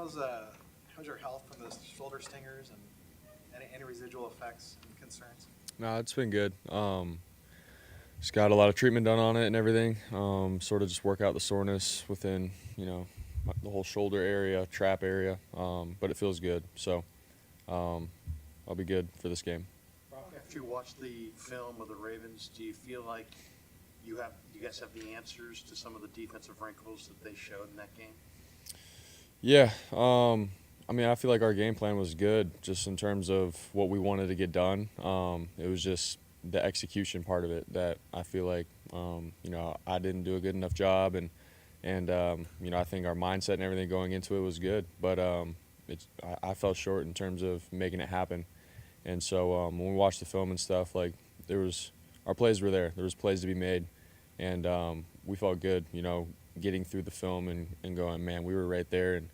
How's how's your health from the shoulder stingers and any residual effects and concerns? No, it's been good. Just got a lot of treatment done on it and everything. Sort of just work out the soreness within, the whole shoulder area, trap area. But it feels good, so I'll be good for this game. Brock, after you watch the film of the Ravens, do you feel like you guys have the answers to some of the defensive wrinkles that they showed in that game? Yeah. I feel like our game plan was good, just in terms of what we wanted to get done. It was just the execution part of it that I feel like, I didn't do a good enough job, and I think our mindset and everything going into it was good, but I fell short in terms of making it happen. And so when we watched the film and stuff, like our plays were there. There was plays to be made, and we felt good, getting through the film and going, man, we were right there, and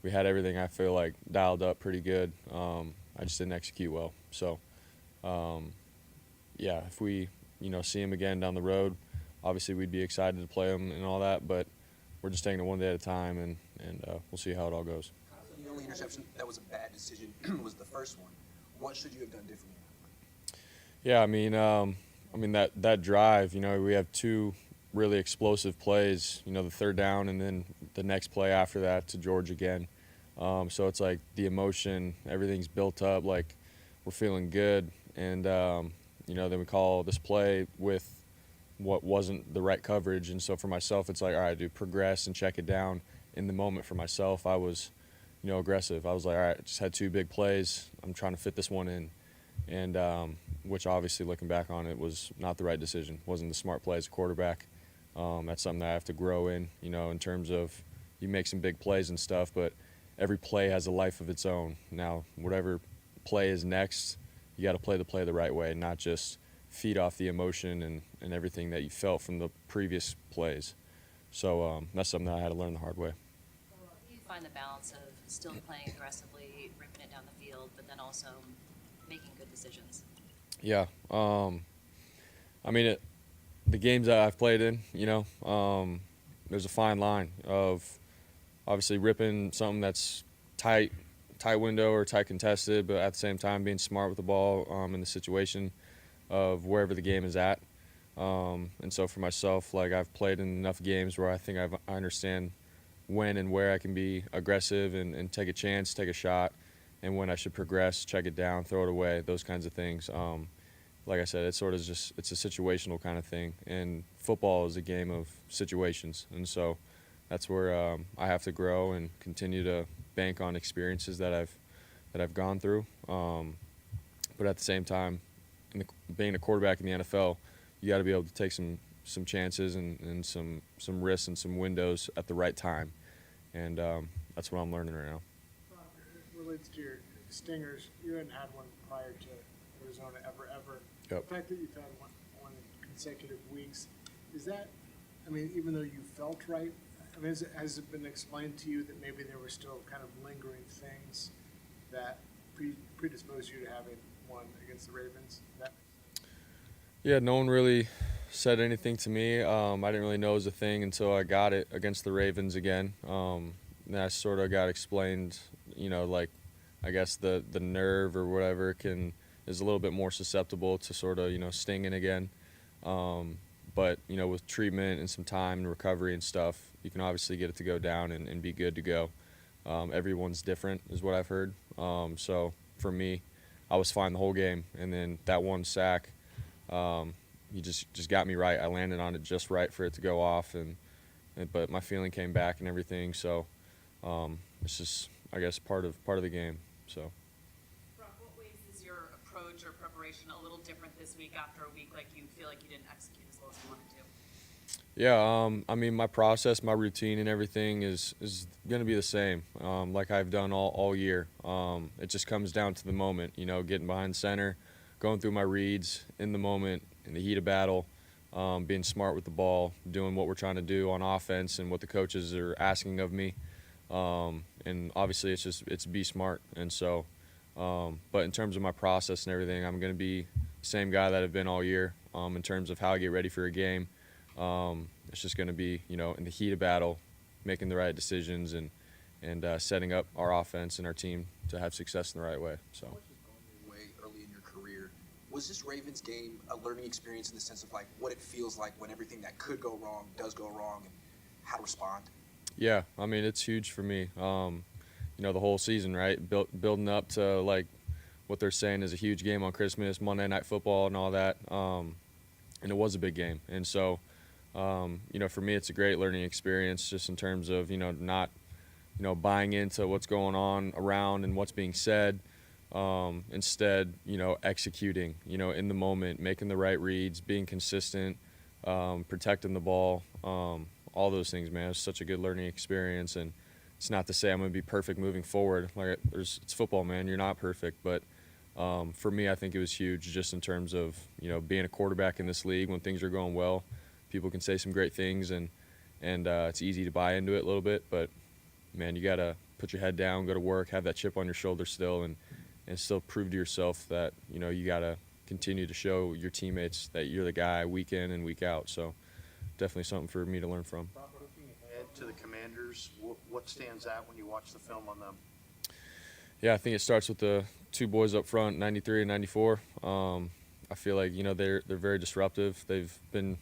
we had everything I feel like dialed up pretty good. I just didn't execute well. So, yeah, if we, see him again down the road, obviously we'd be excited to play him and all that, but we're just taking it one day at a time, and we'll see how it all goes. The only interception that was a bad decision was the first one. What should you have done differently? Yeah, that drive, we have two really explosive plays, the third down and then the next play after that to George again. So it's like the emotion, everything's built up, like we're feeling good. And, then we call this play with what wasn't the right coverage. And so for myself, it's like, all right, dude, progress and check it down. In the moment for myself, I was, aggressive. I was like, all right, just had two big plays. I'm trying to fit this one in. And which obviously, looking back on it, was not the right decision. Wasn't the smart play as a quarterback. That's something that I have to grow in terms of you make some big plays and stuff, but every play has a life of its own. Now, whatever play is next, you got to play the play the right way, not just feed off the emotion and everything that you felt from the previous plays. So that's something that I had to learn the hard way. You find the balance of still playing aggressively, ripping it down the field, but then also making good decisions. Yeah. The games that I've played in, there's a fine line of obviously ripping something that's tight window or tight contested, but at the same time being smart with the ball in the situation of wherever the game is at. And so for myself, like I've played in enough games where I think I understand when and where I can be aggressive and take a chance, take a shot, and when I should progress, check it down, throw it away, those kinds of things. Like I said, it's sort of just it's a situational kind of thing, and football is a game of situations, and so that's where I have to grow and continue to bank on experiences that I've gone through. But at the same time, being a quarterback in the NFL, you got to be able to take some chances and some risks and some windows at the right time, and that's what I'm learning right now. It relates to your stingers. You hadn't had one prior to Arizona ever. Yep. The fact that you've had one in consecutive weeks, is that, even though you felt right, has it been explained to you that maybe there were still kind of lingering things that predisposed you to having one against the Ravens? Yeah, no one really said anything to me. I didn't really know it was a thing until I got it against the Ravens again. And I sort of got explained, like I guess the nerve or whatever is a little bit more susceptible to sort of, stinging again. But, with treatment and some time and recovery and stuff, you can obviously get it to go down and be good to go. Everyone's different is what I've heard. So for me, I was fine the whole game. And then that one sack, he just got me right. I landed on it just right for it to go off, but my feeling came back and everything. So it's just, I guess, part of the game. So. Brock, what ways is your approach or preparation a little different this week after a week like you feel like you didn't execute as well as you wanted to? Yeah, my process, my routine and everything is going to be the same, like I've done all year. It just comes down to the moment, getting behind center, going through my reads in the moment, in the heat of battle, being smart with the ball, doing what we're trying to do on offense and what the coaches are asking of me. And obviously it's be smart. And so, but in terms of my process and everything, I'm going to be the same guy that I've been all year, in terms of how I get ready for a game. It's just going to be, in the heat of battle, making the right decisions and setting up our offense and our team to have success in the right way. So. Way early in your career, was this Ravens game a learning experience in the sense of like what it feels like when everything that could go wrong does go wrong, and how to respond? Yeah, I mean it's huge for me. The whole season, right? Building up to like what they're saying is a huge game on Christmas, Monday Night Football, and all that. And it was a big game, and so for me it's a great learning experience just in terms of not buying into what's going on around and what's being said. Instead, executing, in the moment, making the right reads, being consistent, protecting the ball, all those things, man. It's such a good learning experience, and it's not to say I'm going to be perfect moving forward. Like it's football, man. You're not perfect, but for me, I think it was huge just in terms of being a quarterback in this league. When things are going well, people can say some great things, and it's easy to buy into it a little bit. But man, you got to put your head down, go to work, have that chip on your shoulder still, and still prove to yourself that you got to continue to show your teammates that you're the guy week in and week out. So definitely something for me to learn from. Looking ahead to the Commanders, what stands out when you watch the film on them? Yeah, I think it starts with the two boys up front, 93 and 94. I feel like they're very disruptive. They've been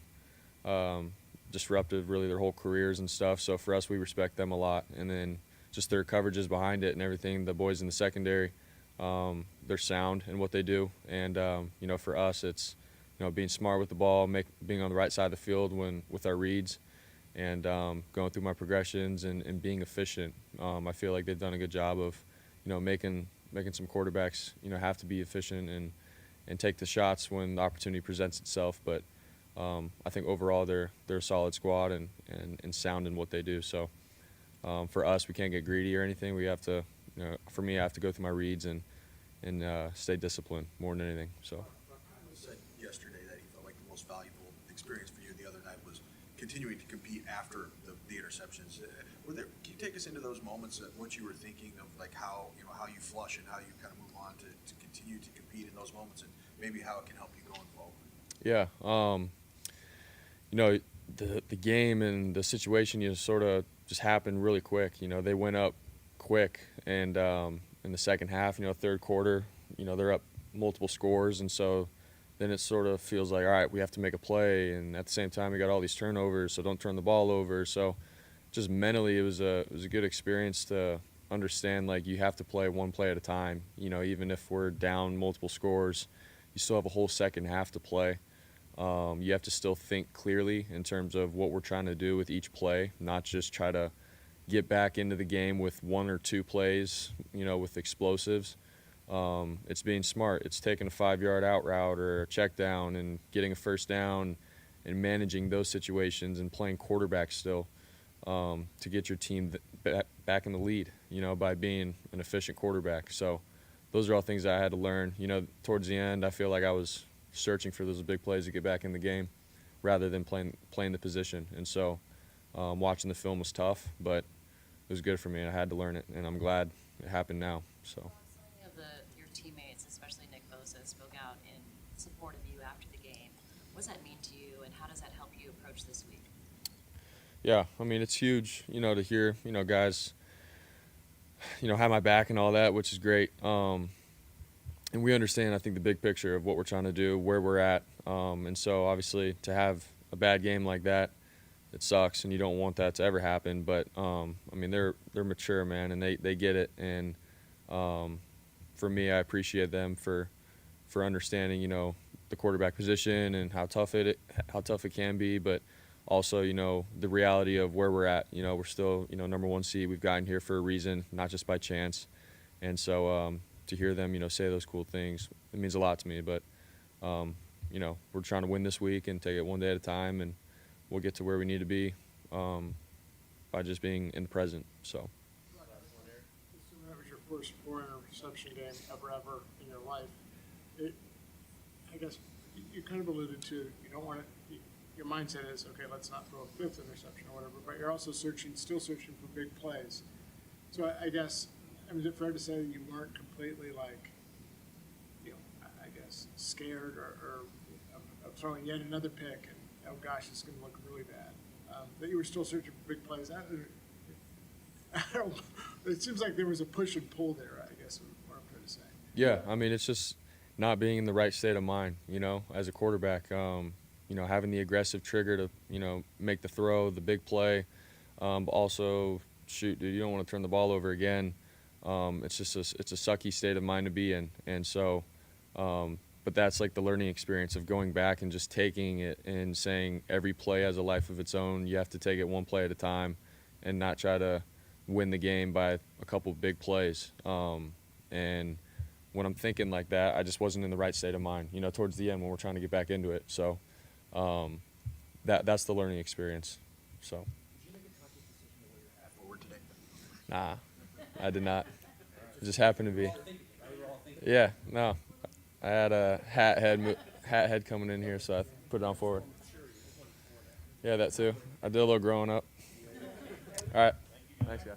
disruptive really their whole careers and stuff. So for us, we respect them a lot. And then just their coverages behind it and everything. The boys in the secondary, they're sound in what they do. And for us, it's being smart with the ball, being on the right side of the field with our reads, and going through my progressions and being efficient. I feel like they've done a good job of making some quarterbacks have to be efficient and take the shots when the opportunity presents itself. But I think overall they're a solid squad and sound in what they do. So for us, we can't get greedy or anything. We have to, for me, I have to go through my reads and stay disciplined more than anything. So. You said yesterday that he felt like the most valuable experience for you the other night was continuing to compete after the interceptions. Can you take us into those moments, what you were thinking of, like how you flush and how you kind of move on to continue to compete in those moments, and maybe how it can help you going forward? Yeah, the game and the situation sort of just happened really quick. They went up quick, and in the second half, third quarter, they're up multiple scores, and so then it sort of feels like, all right, we have to make a play, and at the same time we got all these turnovers, so don't turn the ball over. So just mentally, it was a good experience to understand, like, you have to play one play at a time. Even if we're down multiple scores, you still have a whole second half to play. You have to still think clearly in terms of what we're trying to do with each play, not just try to get back into the game with one or two plays, with explosives. It's being smart. It's taking a 5-yard out route or a check down and getting a first down and managing those situations and playing quarterback still to get your team back in the lead, by being an efficient quarterback. So those are all things that I had to learn. Towards the end, I feel like I was searching for those big plays to get back in the game rather than playing the position. And so watching the film was tough, but it was good for me. I had to learn it, and I'm glad it happened now. So. Some of your teammates, especially Nick Bosa, spoke out in support of you after the game. What does that mean to you, and how does that help you approach this week? Yeah, I mean, it's huge, to hear, guys, have my back and all that, which is great. And we understand, I think, the big picture of what we're trying to do, where we're at. And so, obviously, to have a bad game like that, it sucks, and you don't want that to ever happen. But, I mean, they're mature, man, and they get it. And for me, I appreciate them for understanding, the quarterback position and how tough it can be, but also, the reality of where we're at. We're still, number one seed. We've gotten here for a reason, not just by chance. And so to hear them, say those cool things, it means a lot to me. But, we're trying to win this week and take it one day at a time, and we'll get to where we need to be by just being in the present. So. Assuming that was your first 4-interception game ever in your life, I guess you kind of alluded to, you don't want to, your mindset is, okay, let's not throw a 5th interception or whatever, but you're also still searching for big plays. So I guess, is it fair to say that you weren't completely I guess, scared or of throwing yet another pick and, oh gosh, it's going to look really bad? That you were still searching for big plays. I don't It seems like there was a push and pull there, I guess, what I'm trying to say. Yeah, I mean, it's just not being in the right state of mind, as a quarterback. Having the aggressive trigger to, make the throw, the big play, but also, shoot, dude, you don't want to turn the ball over again. It's just it's a sucky state of mind to be in. And so, but that's like the learning experience of going back and just taking it and saying every play has a life of its own. You have to take it one play at a time and not try to win the game by a couple of big plays. And when I'm thinking like that, I just wasn't in the right state of mind, towards the end when we're trying to get back into it. So that's the learning experience. So. Did you make a conscious decision to wear your hat forward today? Nah, I did not. It just happened to be. Yeah, no. I had a hat head coming in here, so I put it on forward. Yeah, that too. I did a little growing up. All right. Thanks, guys.